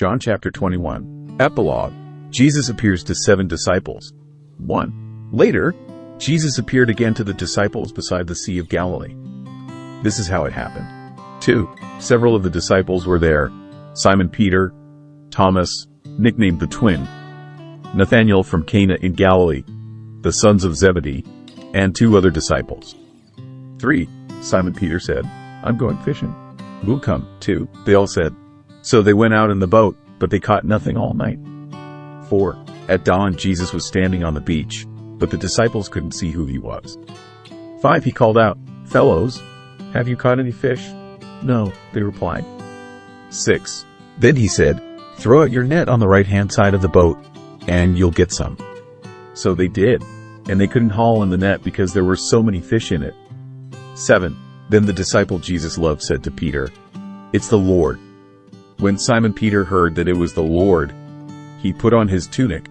John chapter 21. Epilogue. Jesus appears to 7 disciples. 1. Later, Jesus appeared again to the disciples beside the Sea of Galilee. This is how it happened. 2. Several of the disciples were there: Simon Peter, Thomas, nicknamed the Twin, Nathanael from Cana in Galilee, the sons of Zebedee, and 2 other disciples. 3. Simon Peter said, "I'm going fishing. We'll come, too," they all said. So they went out in the boat, but they caught nothing all night. 4. At dawn, Jesus was standing on the beach, but the disciples couldn't see who he was. 5. He called out, "Fellows, have you caught any fish?" "No," they replied. 6. Then he said, "Throw out your net on the right-hand side of the boat, and you'll get some." So they did, and they couldn't haul in the net because there were so many fish in it. 7. Then the disciple Jesus loved said to Peter, "It's the Lord." When Simon Peter heard that it was the Lord, he put on his tunic,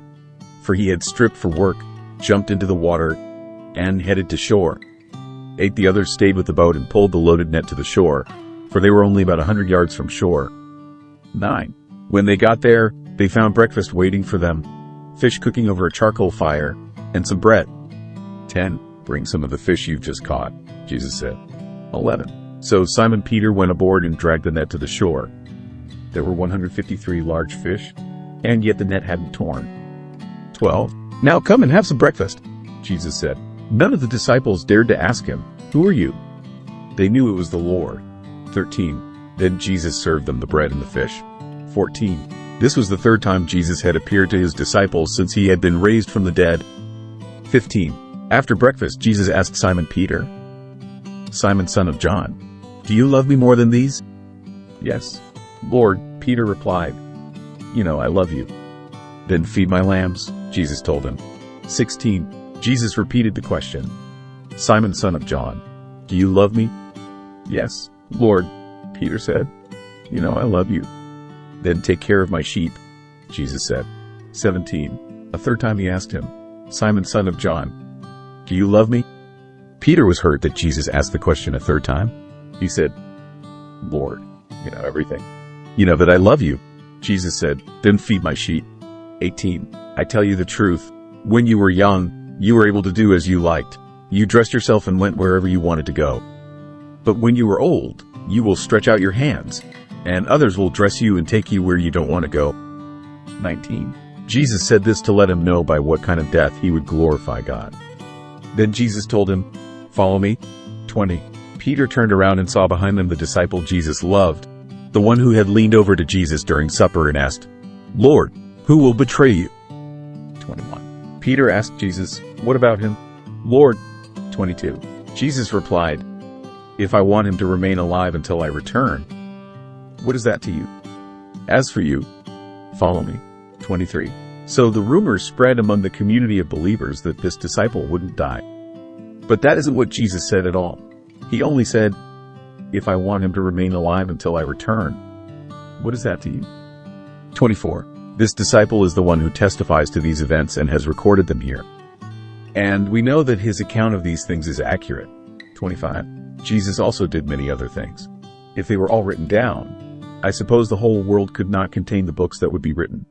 for he had stripped for work, jumped into the water, and headed to shore. 8. The others stayed with the boat and pulled the loaded net to the shore, for they were only about 100 yards from shore. 9. When they got there, they found breakfast waiting for them, fish cooking over a charcoal fire, and some bread. 10. Bring some of the fish you've just caught, Jesus said. 11. So Simon Peter went aboard and dragged the net to the shore. There were 153 large fish, and yet the net hadn't torn. 12. Now come and have some breakfast, Jesus said. None of the disciples dared to ask him, "Who are you?" They knew it was the Lord. 13. Then Jesus served them the bread and the fish. 14. This was the 3rd time Jesus had appeared to his disciples since he had been raised from the dead. 15. After breakfast, Jesus asked Simon Peter, "Simon, son of John, do you love me more than these?" "Yes, Lord," Peter replied. "You know I love you." "Then feed my lambs," Jesus told him. 16. Jesus repeated the question, "Simon, son of John, do you love me?" "Yes, Lord," Peter said. "You know I love you." "Then take care of my sheep," Jesus said. 17. A 3rd time he asked him, "Simon, son of John, do you love me?" Peter was hurt that Jesus asked the question a 3rd time. He said, "Lord, you know everything. You know that I love you." Jesus said, "Then feed my sheep." 18. I tell you the truth. When you were young, you were able to do as you liked. You dressed yourself and went wherever you wanted to go. But when you are old, you will stretch out your hands, and others will dress you and take you where you don't want to go. 19. Jesus said this to let him know by what kind of death he would glorify God. Then Jesus told him, "Follow me." 20. Peter turned around and saw behind them the disciple Jesus loved, the one who had leaned over to Jesus during supper and asked, "Lord, who will betray you?" 21. Peter asked Jesus, "What about him, Lord?" 22. Jesus replied, "If I want him to remain alive until I return, what is that to you? As for you, follow me." 23. So the rumors spread among the community of believers that this disciple wouldn't die. But that isn't what Jesus said at all. He only said, "If I want him to remain alive until I return, what is that to you?" 24. This disciple is the one who testifies to these events and has recorded them here. And we know that his account of these things is accurate. 25. Jesus also did many other things. If they were all written down, I suppose the whole world could not contain the books that would be written.